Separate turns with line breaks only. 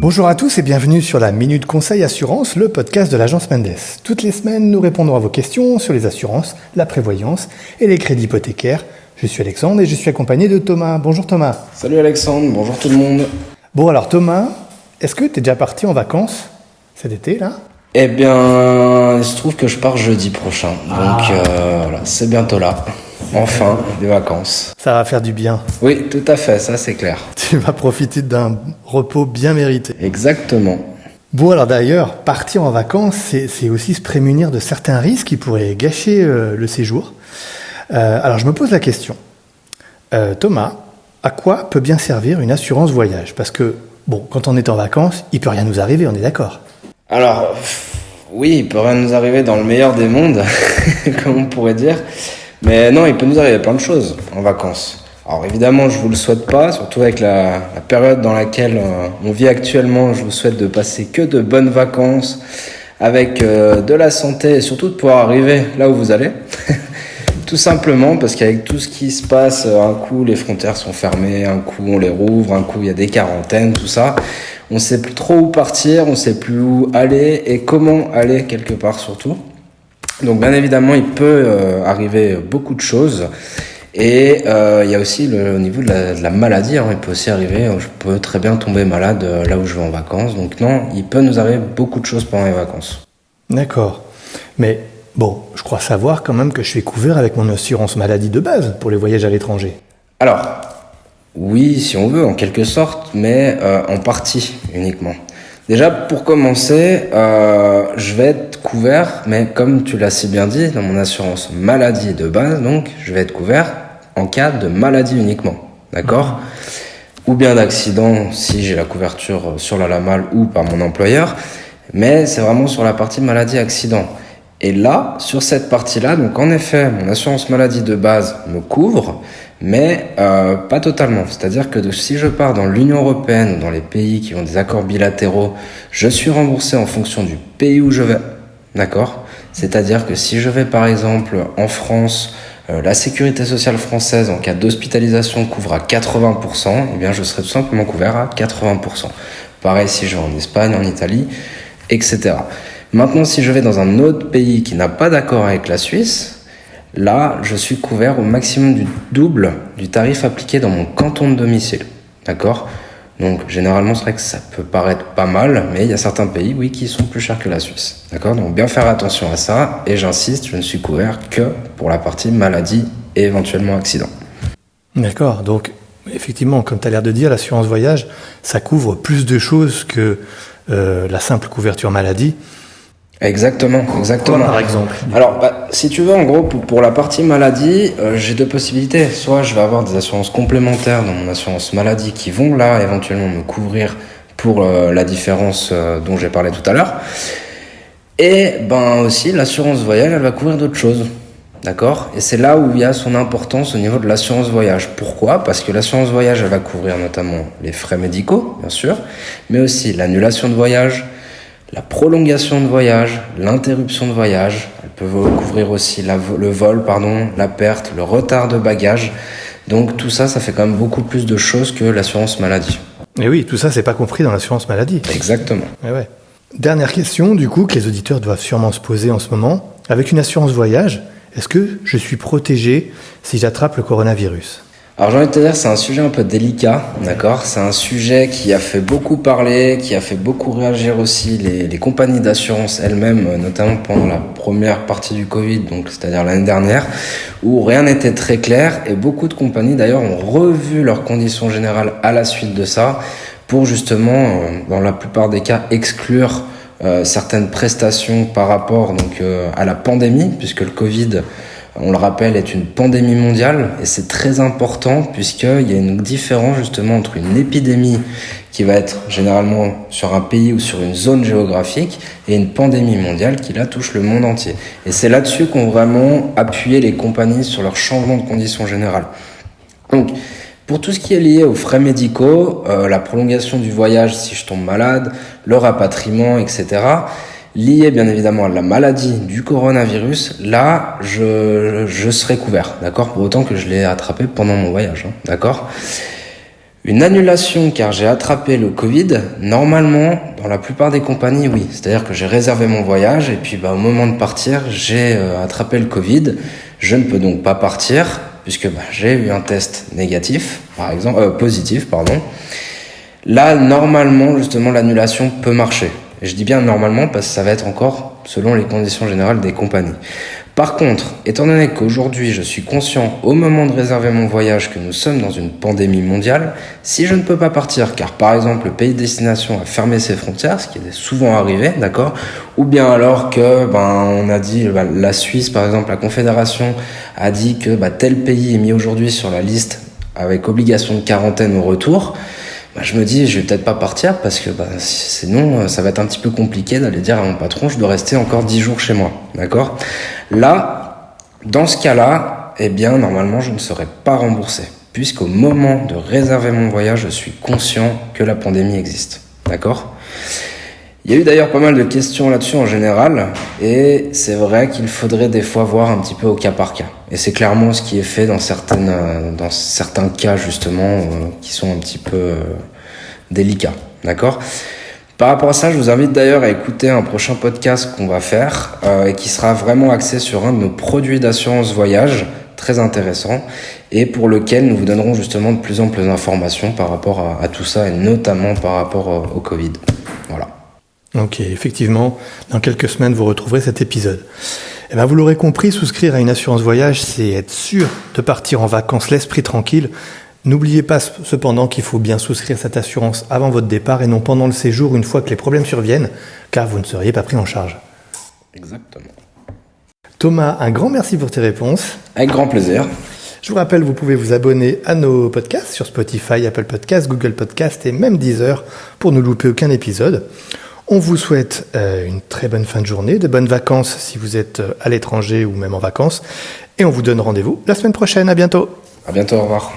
Bonjour à tous et bienvenue sur la Minute Conseil Assurance, le podcast de l'agence Mendes. Toutes les semaines, nous répondons à vos questions sur les assurances, la prévoyance et les crédits hypothécaires. Je suis Alexandre et je suis accompagné de Thomas. Bonjour Thomas.
Salut Alexandre, bonjour tout le monde.
Bon alors Thomas, est-ce que tu es déjà parti en vacances cet été là ?
Eh bien, il se trouve que je pars jeudi prochain, donc voilà, c'est bientôt là. Enfin, des vacances.
Ça va faire du bien.
Oui, tout à fait, ça c'est clair.
Tu vas profiter d'un repos bien mérité.
Exactement.
Bon alors d'ailleurs, partir en vacances, c'est aussi se prémunir de certains risques qui pourraient gâcher le séjour. Alors je me pose la question. Thomas, à quoi peut bien servir une assurance voyage ? Parce que, bon, quand on est en vacances, il peut rien nous arriver, on est d'accord ?
Alors, oui, il peut rien nous arriver dans le meilleur des mondes, comme on pourrait dire. Mais non, il peut nous arriver plein de choses en vacances. Alors évidemment, je vous le souhaite pas, surtout avec la période dans laquelle on vit actuellement. Je vous souhaite de passer que de bonnes vacances, avec de la santé et surtout de pouvoir arriver là où vous allez. Tout simplement parce qu'avec tout ce qui se passe, un coup les frontières sont fermées, un coup on les rouvre, un coup il y a des quarantaines, tout ça. On sait plus trop où partir, on sait plus où aller et comment aller quelque part surtout. Donc bien évidemment, il peut arriver beaucoup de choses. Et il y a aussi au niveau de la maladie, il peut aussi arriver, je peux très bien tomber malade là où je vais en vacances. Donc non, il peut nous arriver beaucoup de choses pendant les vacances.
D'accord. Mais bon, je crois savoir quand même que je suis couvert avec mon assurance maladie de base pour les voyages à l'étranger.
Alors, oui, si on veut, en quelque sorte, mais en partie uniquement. Déjà, pour commencer, je vais être couvert, mais comme tu l'as si bien dit, dans mon assurance maladie de base, donc je vais être couvert en cas de maladie uniquement, d'accord ? Ou bien d'accident si j'ai la couverture sur la LAMAL ou par mon employeur, mais c'est vraiment sur la partie maladie-accident. Et là, sur cette partie-là, donc en effet, mon assurance maladie de base me couvre, mais pas totalement. C'est-à-dire que si je pars dans l'Union européenne ou dans les pays qui ont des accords bilatéraux, je suis remboursé en fonction du pays où je vais. D'accord ? C'est-à-dire que si je vais par exemple en France, la sécurité sociale française en cas d'hospitalisation couvre à 80%, eh bien je serai tout simplement couvert à 80%. Pareil si je vais en Espagne, en Italie, etc. Maintenant, si je vais dans un autre pays qui n'a pas d'accord avec la Suisse, là, je suis couvert au maximum du double du tarif appliqué dans mon canton de domicile. D'accord ? Donc, généralement, c'est vrai que ça peut paraître pas mal, mais il y a certains pays, oui, qui sont plus chers que la Suisse. D'accord ? Donc, bien faire attention à ça. Et j'insiste, je ne suis couvert que pour la partie maladie et éventuellement accident.
D'accord. Donc, effectivement, comme tu as l'air de dire, l'assurance voyage, ça couvre plus de choses que la simple couverture maladie.
Exactement.
Quoi, par exemple ?
Alors, si tu veux, en gros, pour la partie maladie, j'ai deux possibilités. Soit je vais avoir des assurances complémentaires dans mon assurance maladie qui vont là éventuellement me couvrir pour la différence dont j'ai parlé tout à l'heure. Et aussi, l'assurance voyage, elle va couvrir d'autres choses. D'accord ? Et c'est là où il y a son importance au niveau de l'assurance voyage. Pourquoi ? Parce que l'assurance voyage, elle va couvrir notamment les frais médicaux, bien sûr, mais aussi l'annulation de voyage, la prolongation de voyage, l'interruption de voyage. Elle peut couvrir aussi le vol, la perte, le retard de bagages. Donc tout ça, ça fait quand même beaucoup plus de choses que l'assurance maladie.
Et oui, tout ça, c'est pas compris dans l'assurance maladie.
Exactement.
Et ouais. Dernière question, du coup, que les auditeurs doivent sûrement se poser en ce moment. Avec une assurance voyage, est-ce que je suis protégé si j'attrape le coronavirus ?
Alors j'ai envie de te dire, c'est un sujet un peu délicat, d'accord ? C'est un sujet qui a fait beaucoup parler, qui a fait beaucoup réagir aussi les compagnies d'assurance elles-mêmes, notamment pendant la première partie du Covid, donc c'est-à-dire l'année dernière, où rien n'était très clair et beaucoup de compagnies d'ailleurs ont revu leurs conditions générales à la suite de ça pour justement, dans la plupart des cas, exclure certaines prestations par rapport à la pandémie, puisque le Covid, on le rappelle, est une pandémie mondiale et c'est très important puisqu'il y a une différence justement entre une épidémie qui va être généralement sur un pays ou sur une zone géographique et une pandémie mondiale qui là touche le monde entier. Et c'est là-dessus qu'ont vraiment appuyé les compagnies sur leur changement de conditions générales. Donc, pour tout ce qui est lié aux frais médicaux, la prolongation du voyage si je tombe malade, le rapatriement, etc., lié bien évidemment à la maladie du coronavirus, là, je serai couvert, d'accord ? Pour autant que je l'ai attrapé pendant mon voyage, d'accord ? Une annulation car j'ai attrapé le Covid, normalement, dans la plupart des compagnies, oui. C'est-à-dire que j'ai réservé mon voyage et puis au moment de partir, j'ai attrapé le Covid. Je ne peux donc pas partir puisque j'ai eu un test négatif, positif. Là, normalement, justement, l'annulation peut marcher. Et je dis bien normalement parce que ça va être encore selon les conditions générales des compagnies. Par contre, étant donné qu'aujourd'hui je suis conscient au moment de réserver mon voyage que nous sommes dans une pandémie mondiale, si je ne peux pas partir car par exemple le pays de destination a fermé ses frontières, ce qui est souvent arrivé, d'accord, ou bien alors que on a dit la Suisse par exemple, la Confédération a dit que tel pays est mis aujourd'hui sur la liste avec obligation de quarantaine au retour. Je me dis, je vais peut-être pas partir parce que sinon, ça va être un petit peu compliqué d'aller dire à mon patron, je dois rester encore 10 jours chez moi, d'accord ? Là, dans ce cas-là, normalement, je ne serai pas remboursé puisqu'au moment de réserver mon voyage, je suis conscient que la pandémie existe, d'accord ? Il y a eu d'ailleurs pas mal de questions là-dessus en général et c'est vrai qu'il faudrait des fois voir un petit peu au cas par cas. Et c'est clairement ce qui est fait dans certains cas justement qui sont un petit peu délicats, d'accord ? Par rapport à ça, je vous invite d'ailleurs à écouter un prochain podcast qu'on va faire et qui sera vraiment axé sur un de nos produits d'assurance voyage très intéressant et pour lequel nous vous donnerons justement de plus amples informations par rapport à tout ça et notamment par rapport au Covid. Voilà.
Ok, effectivement, dans quelques semaines, vous retrouverez cet épisode. Vous l'aurez compris, souscrire à une assurance voyage, c'est être sûr de partir en vacances l'esprit tranquille. N'oubliez pas cependant qu'il faut bien souscrire cette assurance avant votre départ et non pendant le séjour une fois que les problèmes surviennent, car vous ne seriez pas pris en charge.
Exactement.
Thomas, un grand merci pour tes réponses.
Avec grand plaisir.
Je vous rappelle, vous pouvez vous abonner à nos podcasts sur Spotify, Apple Podcasts, Google Podcasts et même Deezer pour ne louper aucun épisode. On vous souhaite une très bonne fin de journée, de bonnes vacances si vous êtes à l'étranger ou même en vacances. Et on vous donne rendez-vous la semaine prochaine. À bientôt.
À bientôt, au revoir.